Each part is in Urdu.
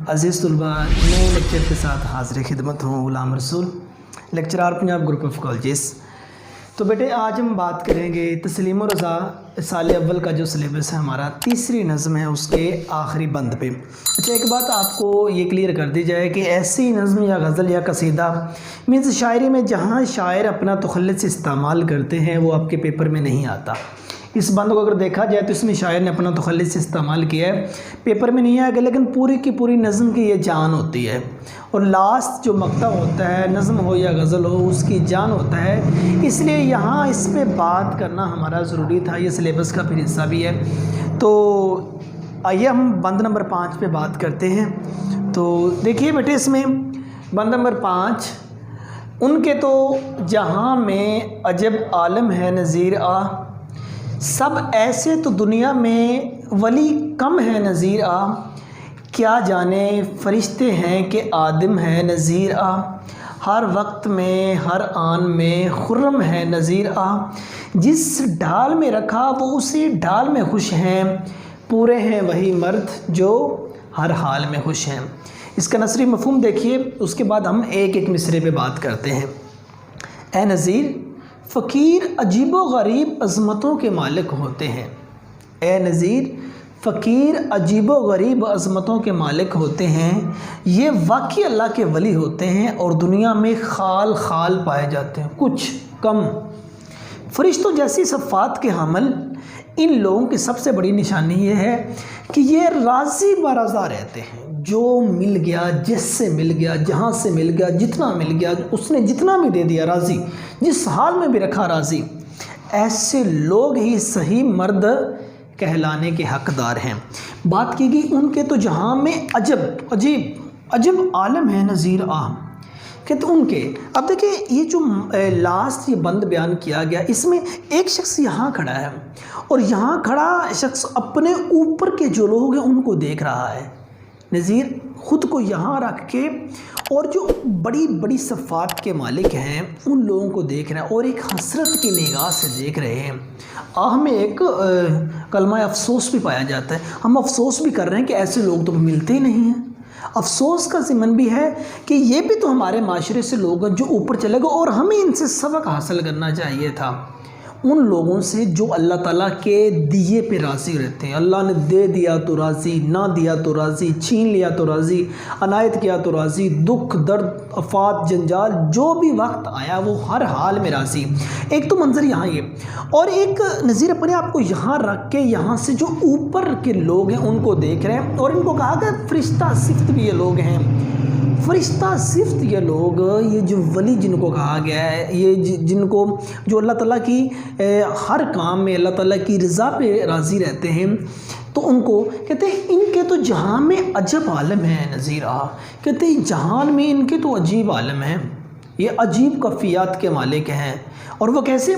عزیز طلباء، نئے لیکچر کے ساتھ حاضر خدمت ہوں غلام رسول، lecturer Punjab group of colleges. تو بیٹے آج ہم بات کریں گے تسلیم و رضا سال اول کا جو سلیبس ہے ہمارا، تیسری نظم ہے اس کے آخری بند پہ۔ اچھا، ایک بات آپ کو یہ کلیئر کر دی جائے کہ ایسی نظم یا غزل یا قصیدہ مینس شاعری میں جہاں شاعر اپنا تخلص استعمال کرتے ہیں وہ آپ کے پیپر میں نہیں آتا۔ اس بند کو اگر دیکھا جائے تو اس میں شاعر نے اپنا تخلص استعمال کیا ہے، پیپر میں نہیں آئے گا، لیکن پوری کی پوری نظم کی یہ جان ہوتی ہے، اور لاسٹ جو مقطع ہوتا ہے نظم ہو یا غزل ہو اس کی جان ہوتا ہے، اس لیے یہاں اس پہ بات کرنا ہمارا ضروری تھا، یہ سلیبس کا پھر حصہ بھی ہے۔ تو آئیے ہم بند نمبر 5 پہ بات کرتے ہیں۔ تو دیکھیے بیٹے، اس میں بند نمبر 5، ان کے تو جہاں میں عجب عالم ہے نظیر آ، سب ایسے تو دنیا میں ولی کم ہے نظیر آ، کیا جانے فرشتے ہیں کہ آدم ہے نظیر آ، ہر وقت میں ہر آن میں خرم ہے نظیر آ، جس ڈھال میں رکھا وہ اسی ڈھال میں خوش ہیں، پورے ہیں وہی مرد جو ہر حال میں خوش ہیں۔ اس کا نثری مفہوم دیکھیے، اس کے بعد ہم ایک ایک مصرے پہ بات کرتے ہیں۔ اے نظیر، فقیر عجیب و غریب عظمتوں کے مالک ہوتے ہیں۔ اے نظیر، فقیر عجیب و غریب عظمتوں کے مالک ہوتے ہیں، یہ واقعی اللہ کے ولی ہوتے ہیں اور دنیا میں خال خال پائے جاتے ہیں، کچھ کم۔ فرشتوں جیسی صفات کے حامل ان لوگوں کی سب سے بڑی نشانی یہ ہے کہ یہ راضی برضا رہتے ہیں، جو مل گیا، جس سے مل گیا، جہاں سے مل گیا، جتنا مل گیا، اس نے جتنا بھی دے دیا راضی، جس حال میں بھی رکھا راضی۔ ایسے لوگ ہی صحیح مرد کہلانے کے حقدار ہیں۔ بات کی گئی ان کے تو جہاں میں عجب عالم ہے نظیر آ، کہتے ان کے۔ اب دیکھیں یہ جو لاسٹ یہ بند بیان کیا گیا، اس میں ایک شخص یہاں کھڑا ہے اور یہاں کھڑا شخص اپنے اوپر کے جو لوگ ہیں ان کو دیکھ رہا ہے۔ نظیر خود کو یہاں رکھ کے اور جو بڑی بڑی صفات کے مالک ہیں ان لوگوں کو دیکھ رہے ہیں اور ایک حسرت کی نگاہ سے دیکھ رہے ہیں۔ ہمیں ایک کلمہ افسوس بھی پایا جاتا ہے، ہم افسوس بھی کر رہے ہیں کہ ایسے لوگ تو ملتے ہی نہیں ہیں۔ افسوس کا ضمن بھی ہے کہ یہ بھی تو ہمارے معاشرے سے لوگ ہیں جو اوپر چلے گئے، اور ہمیں ان سے سبق حاصل کرنا چاہیے تھا، ان لوگوں سے جو اللہ تعالیٰ کے دیے پہ راضی رہتے ہیں۔ اللہ نے دے دیا تو راضی، نہ دیا تو راضی، چھین لیا تو راضی، عنایت کیا تو راضی، دکھ درد آفات جنجال جو بھی وقت آیا وہ ہر حال میں راضی۔ ایک تو منظر یہاں یہ، اور ایک نظیر اپنے آپ کو یہاں رکھ کے یہاں سے جو اوپر کے لوگ ہیں ان کو دیکھ رہے ہیں، اور ان کو کہا کہ فرشتہ صفت بھی یہ لوگ ہیں۔ فرشتہ صفت یہ لوگ، یہ جو ولی جن کو کہا گیا ہے، یہ جن کو جو اللہ تعالیٰ کی ہر کام میں اللہ تعالیٰ کی رضا پہ راضی رہتے ہیں، تو ان کو کہتے ہیں ان کے تو جہان میں عجب عالم ہے نظیر آ، کہتے ہیں جہان میں ان کے تو عجیب عالم ہیں، یہ عجیب کفیات کے مالک ہیں۔ اور وہ کیسے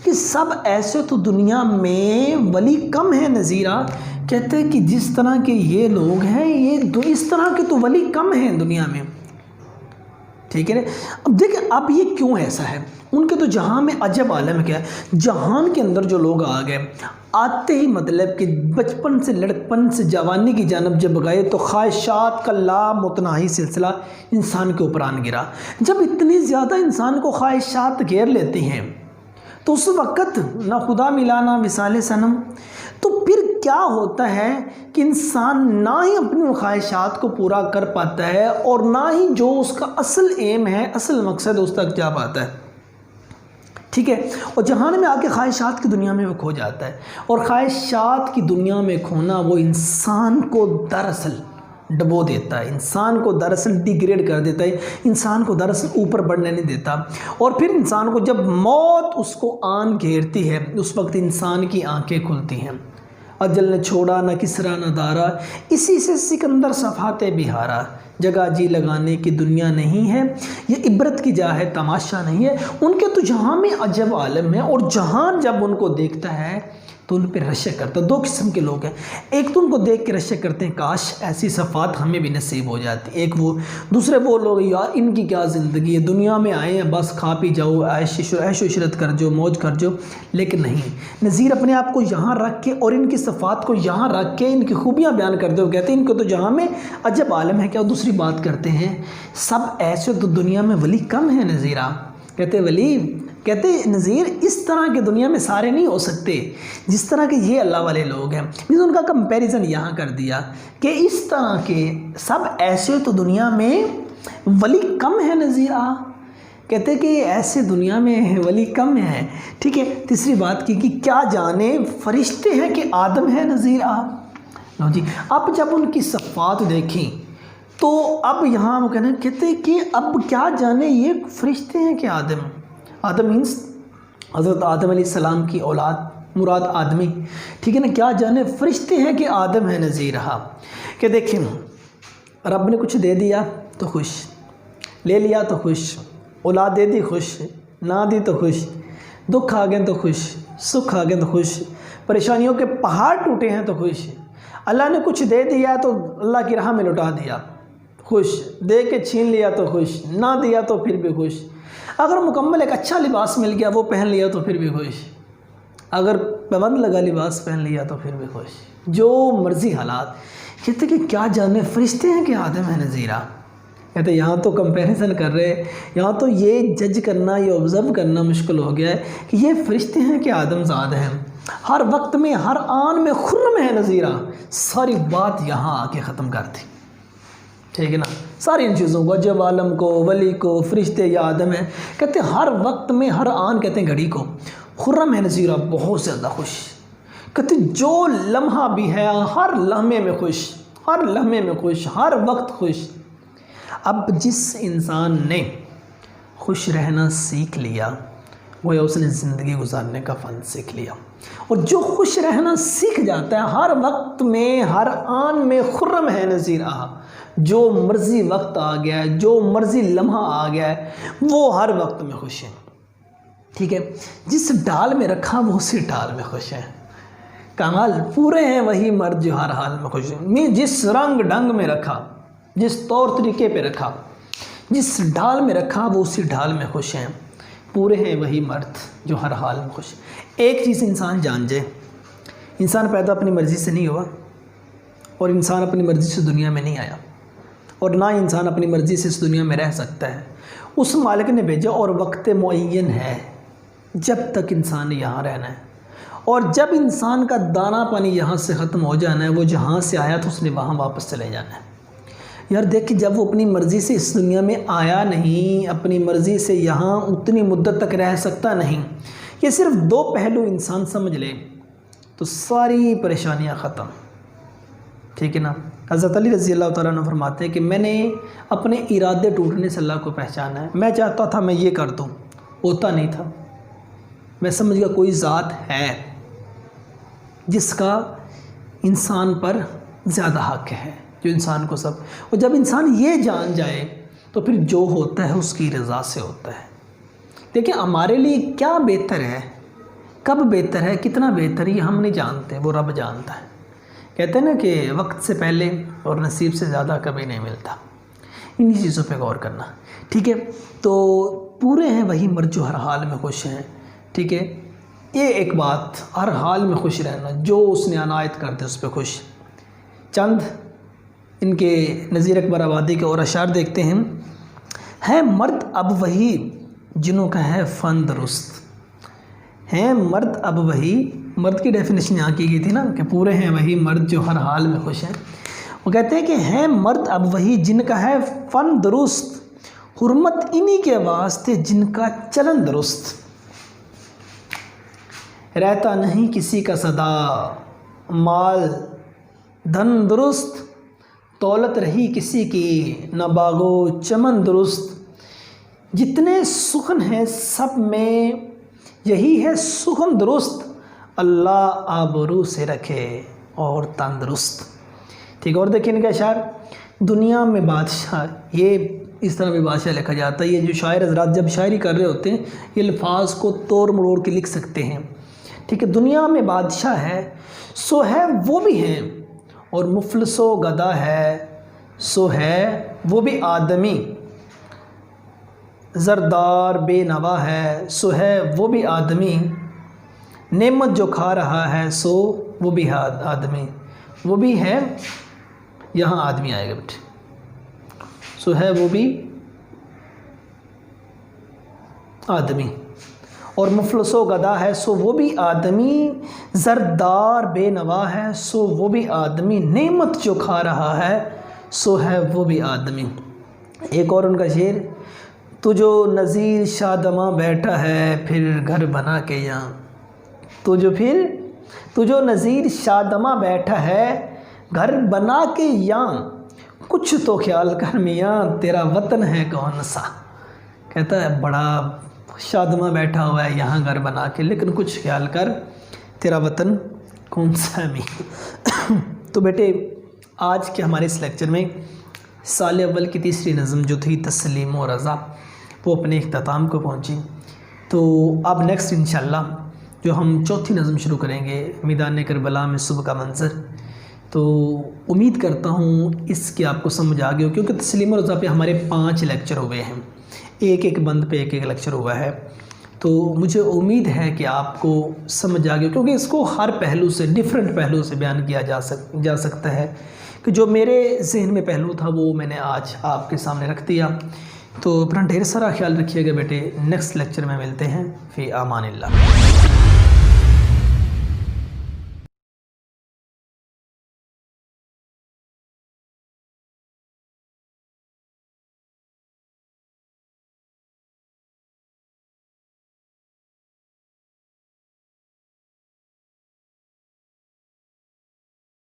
کہ سب ایسے تو دنیا میں ولی کم ہے نظیر آ، کہتے ہیں کہ جس طرح کے یہ لوگ ہیں یہ اس طرح کے تو ولی کم ہیں دنیا میں، ٹھیک ہے نا۔ اب دیکھیں اب یہ کیوں ایسا ہے، ان کے تو جہاں میں عجب عالم کیا ہے، جہان کے اندر جو لوگ آ گئے، آتے ہی مطلب کہ بچپن سے لڑکپن سے جوانی کی جانب جب گئے تو خواہشات کا لامتناہی سلسلہ انسان کے اوپر آن گرا۔ جب اتنی زیادہ انسان کو خواہشات گھیر لیتی ہیں تو اس وقت نہ خدا ملا نہ وصال صنم، تو پھر کیا ہوتا ہے کہ انسان نہ ہی اپنی خواہشات کو پورا کر پاتا ہے اور نہ ہی جو اس کا اصل ایم ہے، اصل مقصد اس تک جا پاتا ہے، ٹھیک ہے۔ اور جہان میں آ کے خواہشات کی دنیا میں وہ کھو جاتا ہے، اور خواہشات کی دنیا میں کھونا وہ انسان کو دراصل ڈبو دیتا ہے، انسان کو دراصل ڈیگریڈ کر دیتا ہے، انسان کو دراصل اوپر بڑھنے نہیں دیتا۔ اور پھر انسان کو جب موت اس کو آن گھیرتی ہے اس وقت انسان کی آنکھیں کھلتی ہیں، اجل نے چھوڑا نہ کسرا نہ دارا، اسی سے سکندر صفحات بہارا، جگہ جی لگانے کی دنیا نہیں ہے، یہ عبرت کی جا ہے تماشا نہیں ہے۔ ان کے تو جہاں میں عجب عالم ہے، اور جہان جب ان کو دیکھتا ہے تو ان پہ رشک کرتا ہے۔ دو قسم کے لوگ ہیں، ایک تو ان کو دیکھ کے رشک کرتے ہیں کاش ایسی صفات ہمیں بھی نصیب ہو جاتی، ایک وہ دوسرے وہ لوگ یار ان کی کیا زندگی ہے، دنیا میں آئے ہیں بس کھا پی جاؤ، عیش و عشرت کر جو، موج کر جو۔ لیکن نہیں، نذیر اپنے آپ کو یہاں رکھ کے اور ان کی صفات کو یہاں رکھ کے ان کی خوبیاں بیان کرتے ہوئے کہتے ہیں ان کو تو جہاں میں عجب عالم ہے کیا۔ دوسری بات کرتے ہیں سب ایسے تو دنیا میں ولی کم ہیں نذیرہ، کہتے ولی، کہتے نذیر اس طرح کے دنیا میں سارے نہیں ہو سکتے جس طرح کے یہ اللہ والے لوگ ہیں۔ لیکن ان کا کمپیریزن یہاں کر دیا کہ اس طرح کے سب ایسے تو دنیا میں ولی کم ہیں نذیرہ، کہتے کہ ایسے دنیا میں ولی کم ہیں۔ ٹھیک ہے، تیسری بات کی کہ کیا جانے فرشتے ہیں کہ آدم ہے نذیرہ۔ لو جی، اب جب ان کی صفات دیکھیں تو اب یہاں وہ کہتے کہ اب کیا جانے یہ فرشتے ہیں کہ آدم مینس حضرت آدم علیہ السلام کی اولاد، مراد آدمی، ٹھیک ہے نا، کیا جانے فرشتے ہیں کہ آدم ہے نذیرہ۔ کہ دیکھیں رب نے کچھ دے دیا تو خوش، لے لیا تو خوش، اولاد دے دی خوش، نہ دی تو خوش، دکھ آ گئے تو خوش، سکھ آ گئے تو خوش، پریشانیوں کے پہاڑ ٹوٹے ہیں تو خوش، اللہ نے کچھ دے دیا تو اللہ کی راہ میں لٹا دیا خوش، دے کے چھین لیا تو خوش، نہ دیا تو پھر بھی خوش، اگر مکمل ایک اچھا لباس مل گیا وہ پہن لیا تو پھر بھی خوش، اگر پابند لگا لباس پہن لیا تو پھر بھی خوش، جو مرضی حالات۔ کہتے کہ کیا جانے فرشتے ہیں کہ آدم ہے نذیرہ۔ کہتے یہاں تو کمپیریزن کر رہے، یہاں تو یہ جج کرنا، یہ آبزرو کرنا مشکل ہو گیا ہے کہ یہ فرشتے ہیں کہ آدم زاد ہیں، ہر وقت میں ہر آن میں خرم ہے نذیرہ۔ ساری بات یہاں آ کے ختم کر دی، ٹھیک ہے نا، ساری ان چیزوں کو، جب عالم کو، ولی کو، فرشتے یا آدم ہے، کہتے ہر وقت میں ہر آن، کہتے ہیں گھڑی کو، خرم ہے نذیرہ، بہت زیادہ خوش، کہتے جو لمحہ بھی ہے ہر لمحے میں خوش، ہر لمحے میں خوش، ہر وقت خوش۔ اب جس انسان نے خوش رہنا سیکھ لیا گویا اس نے زندگی گزارنے کا فن سیکھ لیا، اور جو خوش رہنا سیکھ جاتا ہے ہر وقت میں ہر آن میں خرم ہے نذیرہ، جو مرضی وقت آ گیا ہے، جو مرضی لمحہ آ گیا ہے وہ ہر وقت میں خوش ہے، ٹھیک ہے، جس ڈال میں رکھا وہ اسی ڈال میں خوش ہے۔ کمال پورے ہیں وہی مرد جو ہر حال میں خوش ہے، جس رنگ ڈھنگ میں رکھا، جس طور طریقے پہ رکھا، جس ڈھال میں رکھا وہ اسی ڈھال میں خوش ہیں، پورے ہیں وہی مرد جو ہر حال میں خوش۔ ایک چیز انسان جان جائے، انسان پیدا اپنی مرضی سے نہیں ہوا، اور انسان اپنی مرضی سے دنیا میں نہیں آیا، اور نہ انسان اپنی مرضی سے اس دنیا میں رہ سکتا ہے، اس مالک نے بھیجا اور وقت معین ہے جب تک انسان نے یہاں رہنا ہے، اور جب انسان کا دانا پانی یہاں سے ختم ہو جانا ہے، وہ جہاں سے آیا تو اس نے وہاں واپس چلے جانا ہے۔ یار دیکھ جب وہ اپنی مرضی سے اس دنیا میں آیا نہیں، اپنی مرضی سے یہاں اتنی مدت تک رہ سکتا نہیں، یہ صرف دو پہلو انسان سمجھ لے تو ساری پریشانیاں ختم، ٹھیک ہے نا۔ حضرت علی رضی اللہ تعالیٰ عنہ فرماتے ہیں کہ میں نے اپنے ارادے ٹوٹنے سے اللہ کو پہچانا ہے، میں چاہتا تھا میں یہ کر دوں، ہوتا نہیں تھا، میں سمجھ گیا کوئی ذات ہے جس کا انسان پر زیادہ حق ہے، جو انسان کو سب، اور جب انسان یہ جان جائے تو پھر جو ہوتا ہے اس کی رضا سے ہوتا ہے۔ دیکھیں ہمارے لیے کیا بہتر ہے، کب بہتر ہے، کتنا بہتر ہے، یہ ہم نہیں جانتے، وہ رب جانتا ہے۔ کہتے ہیں نا کہ وقت سے پہلے اور نصیب سے زیادہ کبھی نہیں ملتا، انہی چیزوں پہ غور کرنا، ٹھیک ہے۔ تو پورے ہیں وہی مرد جو ہر حال میں خوش ہیں، ٹھیک ہے، یہ ایک بات، ہر حال میں خوش رہنا، جو اس نے عنایت کر دے اس پہ خوش۔ چند ان کے نذیر اکبر آبادی کے اور اشعار دیکھتے ہیں۔ ہے مرد اب وہی جنوں کا ہے فن درست، ہیں مرد اب وہی، مرد کی ڈیفینیشن یہاں کی گئی تھی نا کہ پورے ہیں وہی مرد جو ہر حال میں خوش ہیں۔ وہ کہتے ہیں کہ ہیں مرد اب وہی جن کا ہے فن درست، حرمت انہی کے واسطے جن کا چلن درست، رہتا نہیں کسی کا صدا مال دھن درست، دولت رہی کسی کی نہ باغ و چمن درست، جتنے سخن ہیں سب میں یہی ہے سخن درست، اللہ آبرو سے رکھے اور تندرست، ٹھیک ہے۔ اور دیکھیں ان کا اشعار، دنیا میں بادشاہ، یہ اس طرح بھی بادشاہ لکھا جاتا ہے، یہ جو شاعر حضرات جب شاعری کر رہے ہوتے ہیں یہ الفاظ کو توڑ مروڑ کے لکھ سکتے ہیں، ٹھیک ہے، دنیا میں بادشاہ ہے سو ہے وہ بھی ہیں، اور مفلس و گدا ہے سو ہے وہ بھی آدمی، زردار بے نوا ہے سو ہے وہ بھی آدمی، نعمت جو کھا رہا ہے سو وہ بھی آدمی، وہ بھی ہے، یہاں آدمی آئے گا بیٹے، سو ہے وہ بھی آدمی، اور مفلس و گدا ہے سو وہ بھی آدمی، زردار بے نوا ہے سو وہ بھی آدمی، نعمت جو کھا رہا ہے سو ہے وہ بھی آدمی۔ ایک اور ان کا شعر، تو جو نذیر شادماں بیٹھا ہے پھر گھر بنا کے یہاں، تو جو نذیر شادماں بیٹھا ہے گھر بنا کے یہاں، کچھ تو خیال کر میاں تیرا وطن ہے کون سا۔ کہتا ہے بڑا شادماں بیٹھا ہوا ہے یہاں گھر بنا کے، لیکن کچھ خیال کر تیرا وطن کون سا ہے میاں۔ تو بیٹے آج کے ہمارے اس لیکچر میں سال اول کی تیسری نظم جو تھی تسلیم و رضا، وہ اپنے اختتام کو پہنچی۔ تو اب نیکسٹ انشاءاللہ جو ہم چوتھی نظم شروع کریں گے، میدان کربلا میں صبح کا منظر، تو امید کرتا ہوں اس کی آپ کو سمجھ آ گئی ہو، کیونکہ تسلیم و رضا پہ ہمارے 5 لیکچر ہوئے ہیں، ایک بند پہ ایک لیکچر ہوا ہے، تو مجھے امید ہے کہ آپ کو سمجھ آ گئی ہو، کیونکہ اس کو ہر پہلو سے ڈیفرنٹ پہلو سے بیان کیا جا سکتا ہے، کہ جو میرے ذہن میں پہلو تھا وہ میں نے آج آپ کے سامنے رکھ دیا۔ تو اپنا ڈھیر سارا خیال رکھیے گا بیٹے، نیکسٹ لیکچر میں ملتے ہیں، فی امان اللہ۔